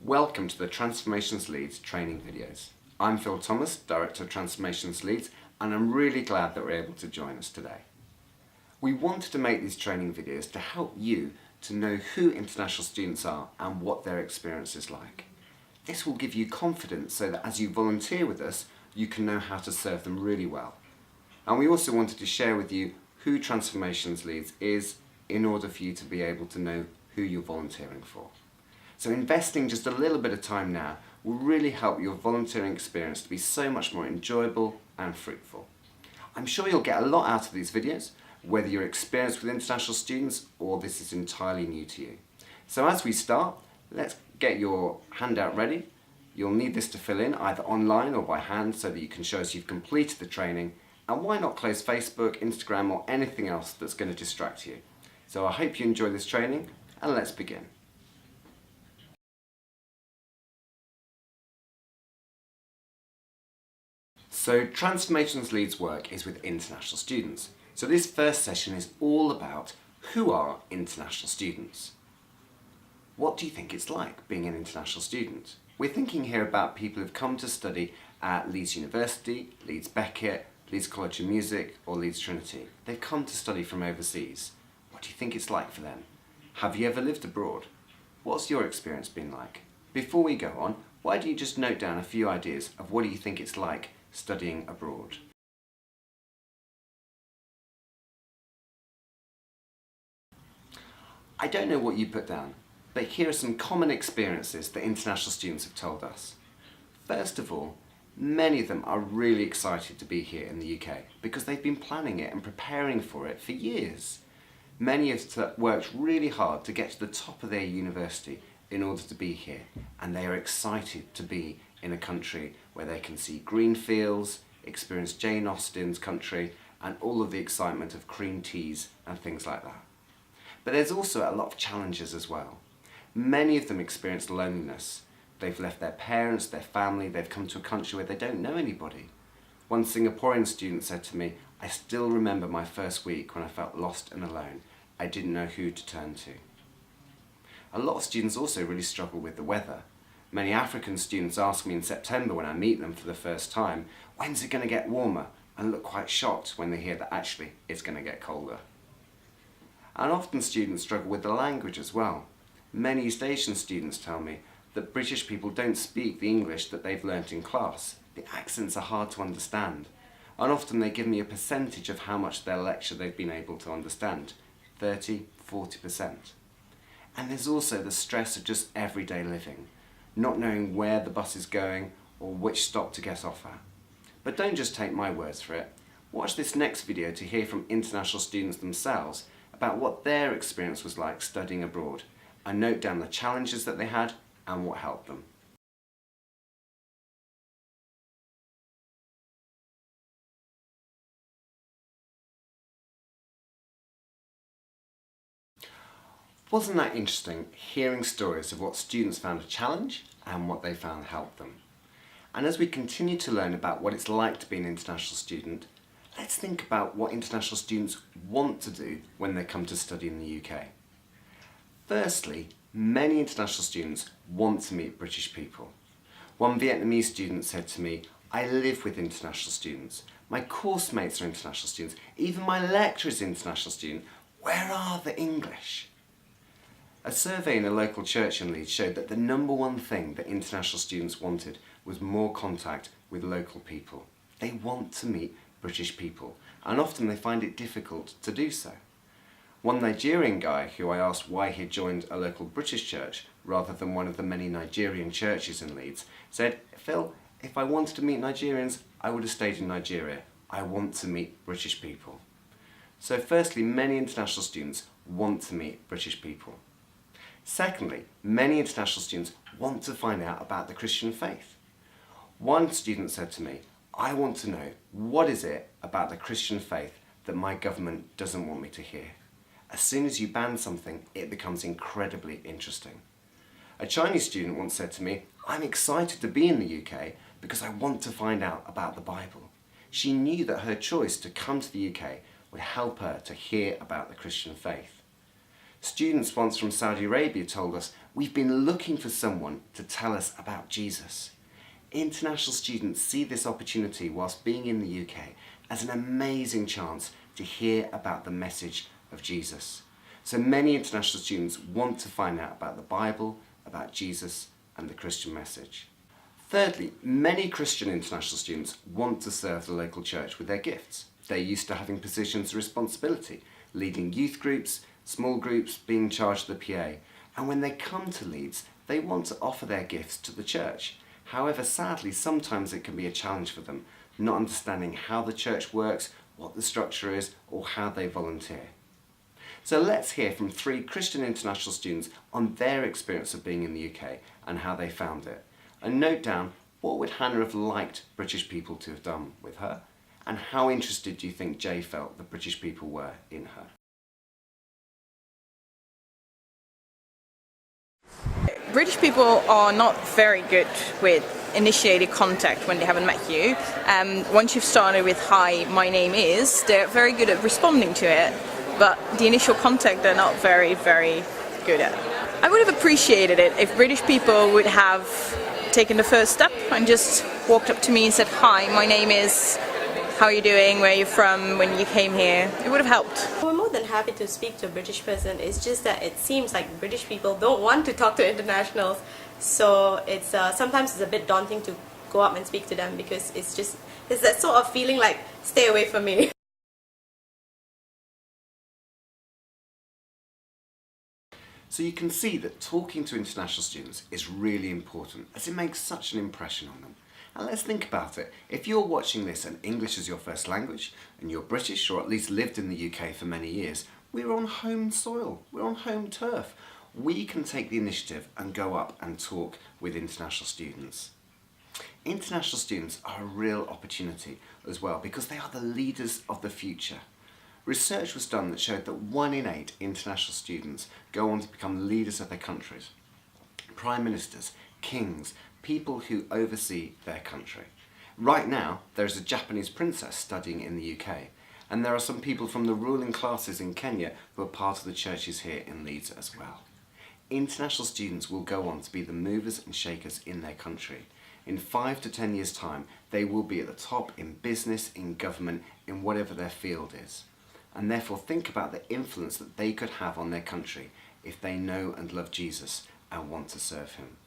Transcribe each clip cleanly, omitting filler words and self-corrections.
Welcome to the Transformations Leads training videos. I'm Phil Thomas, Director of Transformations Leads, and I'm really glad that we're able to join us today. We wanted to make these training videos to help you to know who international students are and what their experience is like. This will give you confidence so that as you volunteer with us, you can know how to serve them really well. And we also wanted to share with you who Transformations Leads is in order for you to be able to know who you're volunteering for. So investing just a little bit of time now will really help your volunteering experience to be so much more enjoyable and fruitful. I'm sure you'll get a lot out of these videos, whether you're experienced with international students or this is entirely new to you. So as we start, let's get your handout ready. You'll need this to fill in either online or by hand so that you can show us you've completed the training, and why not close Facebook, Instagram or anything else that's going to distract you. So I hope you enjoy this training and let's begin. So Transformations Leads work is with international students. So this first session is all about who are international students. What do you think it's like being an international student? We're thinking here about people who've come to study at Leeds University, Leeds Beckett, Leeds College of Music or Leeds Trinity. They've come to study from overseas. What do you think it's like for them? Have you ever lived abroad? What's your experience been like? Before we go on, why don't you just note down a few ideas of what do you think it's like studying abroad. I don't know what you put down, but here are some common experiences that international students have told us. First of all, many of them are really excited to be here in the UK because they've been planning it and preparing for it for years. Many have worked really hard to get to the top of their university in order to be here, and they are excited to be in a country where they can see green fields, experience Jane Austen's country, and all of the excitement of cream teas and things like that. But there's also a lot of challenges as well. Many of them experience loneliness. They've left their parents, their family, they've come to a country where they don't know anybody. One Singaporean student said to me, "I still remember my first week when I felt lost and alone. I didn't know who to turn to." A lot of students also really struggle with the weather. Many African students ask me in September when I meet them for the first time, when's it going to get warmer? And look quite shocked when they hear that actually it's going to get colder. And often students struggle with the language as well. Many East Asian students tell me that British people don't speak the English that they've learnt in class. The accents are hard to understand. And often they give me a percentage of how much their lecture they've been able to understand. 30, 40%. And there's also the stress of just everyday living, not knowing where the bus is going or which stop to get off at. But don't just take my words for it. Watch this next video to hear from international students themselves about what their experience was like studying abroad, and note down the challenges that they had and what helped them. Wasn't that interesting, hearing stories of what students found a challenge and what they found helped them? And as we continue to learn about what it's like to be an international student, let's think about what international students want to do when they come to study in the UK. Firstly, many international students want to meet British people. One Vietnamese student said to me, "I live with international students. My course mates are international students. Even my lecturer is an international student. Where are the English?" A survey in a local church in Leeds showed that the number one thing that international students wanted was more contact with local people. They want to meet British people, and often they find it difficult to do so. One Nigerian guy who I asked why he joined a local British church rather than one of the many Nigerian churches in Leeds said, "Phil, if I wanted to meet Nigerians, I would have stayed in Nigeria. I want to meet British people." So firstly, many international students want to meet British people. Secondly, many international students want to find out about the Christian faith. One student said to me, "I want to know what is it about the Christian faith that my government doesn't want me to hear." As soon as you ban something, it becomes incredibly interesting. A Chinese student once said to me, "I'm excited to be in the UK because I want to find out about the Bible." She knew that her choice to come to the UK would help her to hear about the Christian faith. Students once from Saudi Arabia told us, "We've been looking for someone to tell us about Jesus." International students see this opportunity whilst being in the UK as an amazing chance to hear about the message of Jesus. So many international students want to find out about the Bible, about Jesus and the Christian message. Thirdly, many Christian international students want to serve the local church with their gifts. They're used to having positions of responsibility, leading youth groups, small groups, being charged the PA. And when they come to Leeds, they want to offer their gifts to the church. However, sadly, sometimes it can be a challenge for them, not understanding how the church works, what the structure is, or how they volunteer. So let's hear from 3 Christian international students on their experience of being in the UK and how they found it. And note down, what would Hannah have liked British people to have done with her? And how interested do you think Jay felt the British people were in her? British people are not very good with initiated contact when they haven't met you. Once you've started with "Hi, my name is," they're very good at responding to it, but the initial contact they're not very, very good at. I would have appreciated it if British people would have taken the first step and just walked up to me and said, "Hi, my name is, how are you doing, where are you from, when you came here?" It would have helped. We're more than happy to speak to a British person. It's just that it seems like British people don't want to talk to internationals, so it's sometimes it's a bit daunting to go up and speak to them because it's that sort of feeling like, stay away from me. So you can see that talking to international students is really important as it makes such an impression on them. And let's think about it. If you're watching this and English is your first language, and you're British or at least lived in the UK for many years, we're on home soil, we're on home turf. We can take the initiative and go up and talk with international students. International students are a real opportunity as well because they are the leaders of the future. Research was done that showed that 1 in 8 international students go on to become leaders of their countries. Prime ministers, kings, people who oversee their country. Right now, there is a Japanese princess studying in the UK, and there are some people from the ruling classes in Kenya who are part of the churches here in Leeds as well. International students will go on to be the movers and shakers in their country. In 5 to 10 years' time, they will be at the top in business, in government, in whatever their field is. And therefore think about the influence that they could have on their country if they know and love Jesus and want to serve him.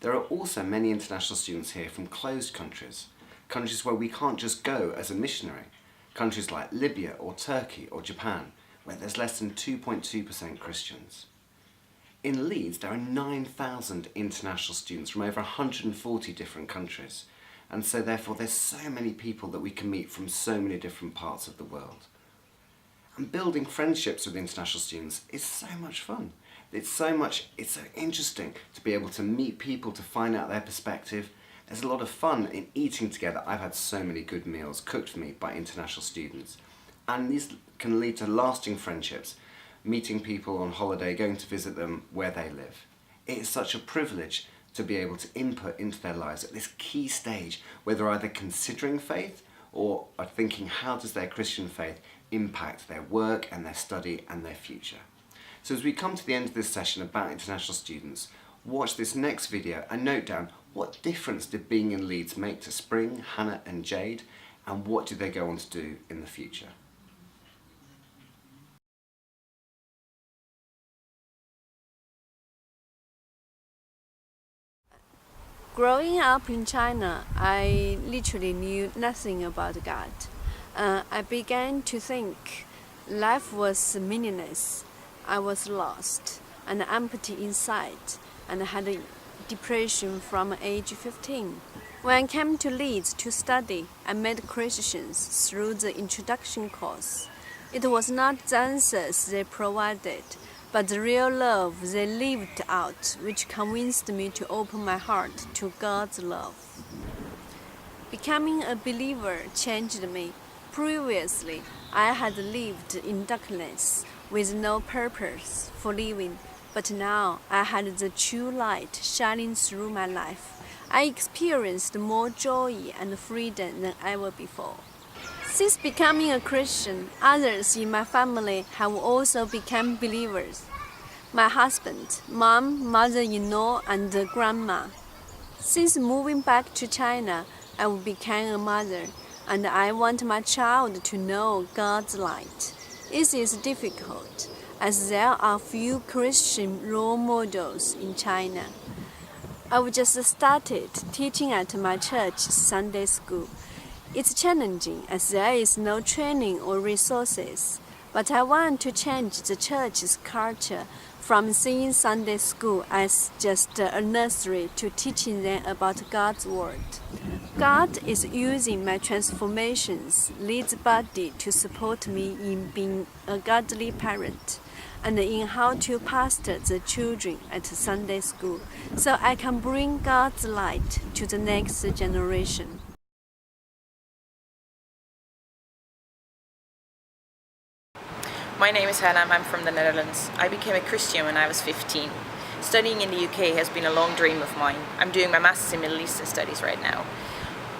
There are also many international students here from closed countries, countries where we can't just go as a missionary, countries like Libya or Turkey or Japan, where there's less than 2.2% Christians. In Leeds, there are 9,000 international students from over 140 different countries, and so therefore there's so many people that we can meet from so many different parts of the world. And building friendships with international students is so much fun. It's so interesting to be able to meet people, to find out their perspective. There's a lot of fun in eating together. I've had so many good meals cooked for me by international students. And these can lead to lasting friendships, meeting people on holiday, going to visit them where they live. It is such a privilege to be able to input into their lives at this key stage where they're either considering faith or are thinking, how does their Christian faith impact their work and their study and their future? So as we come to the end of this session about international students, watch this next video and note down what difference did being in Leeds make to Spring, Hannah and Jade, and what do they go on to do in the future? Growing up in China, I literally knew nothing about God. I began to think life was meaningless. I was lost and empty inside and had a depression from age 15. When I came to Leeds to study, I met Christians through the introduction course. It was not the answers they provided, but the real love they lived out, which convinced me to open my heart to God's love. Becoming a believer changed me. Previously, I had lived in darkness with no purpose for living, but now I had the true light shining through my life. I experienced more joy and freedom than ever before. Since becoming a Christian, others in my family have also become believers. My husband, mom, mother-in-law, and grandma. Since moving back to China, I became a mother, and I want my child to know God's light. It is difficult, as there are few Christian role models in China. I've just started teaching at my church Sunday school. It's challenging as there is no training or resources, but I want to change the church's culture from seeing Sunday school as just a nursery to teaching them about God's Word. God is using my transformations, leads body to support me in being a godly parent and in how to pastor the children at Sunday school so I can bring God's light to the next generation. My name is Hannah, I'm from the Netherlands. I became a Christian when I was 15. Studying in the UK has been a long dream of mine. I'm doing my Master's in Middle Eastern Studies right now.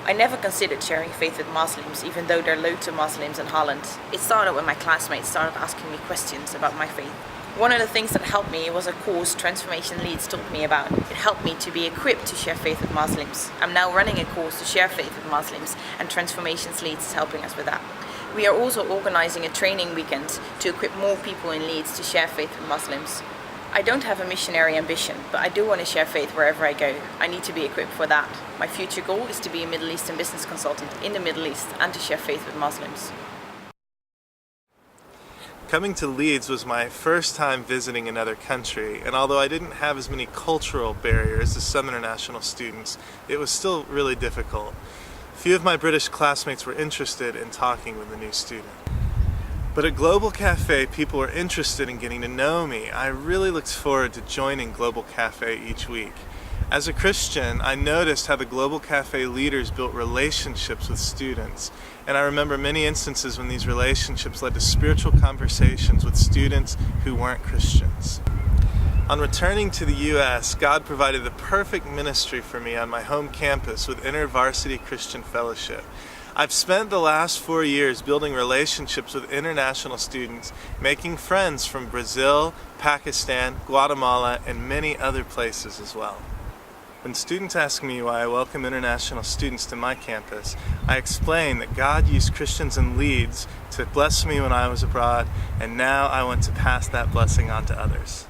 I never considered sharing faith with Muslims, even though there are loads of Muslims in Holland. It started when my classmates started asking me questions about my faith. One of the things that helped me was a course Transformation Leads taught me about. It helped me to be equipped to share faith with Muslims. I'm now running a course to share faith with Muslims, and Transformations Leads is helping us with that. We are also organizing a training weekend to equip more people in Leeds to share faith with Muslims. I don't have a missionary ambition, but I do want to share faith wherever I go. I need to be equipped for that. My future goal is to be a Middle Eastern business consultant in the Middle East and to share faith with Muslims. Coming to Leeds was my first time visiting another country, and although I didn't have as many cultural barriers as some international students, it was still really difficult. Few of my British classmates were interested in talking with a new student. But at Global Cafe, people were interested in getting to know me. I really looked forward to joining Global Cafe each week. As a Christian, I noticed how the Global Cafe leaders built relationships with students, and I remember many instances when these relationships led to spiritual conversations with students who weren't Christians. On returning to the U.S., God provided the perfect ministry for me on my home campus with InterVarsity Christian Fellowship. I've spent the last 4 years building relationships with international students, making friends from Brazil, Pakistan, Guatemala, and many other places as well. When students ask me why I welcome international students to my campus, I explain that God used Christians in Leeds to bless me when I was abroad, and now I want to pass that blessing on to others.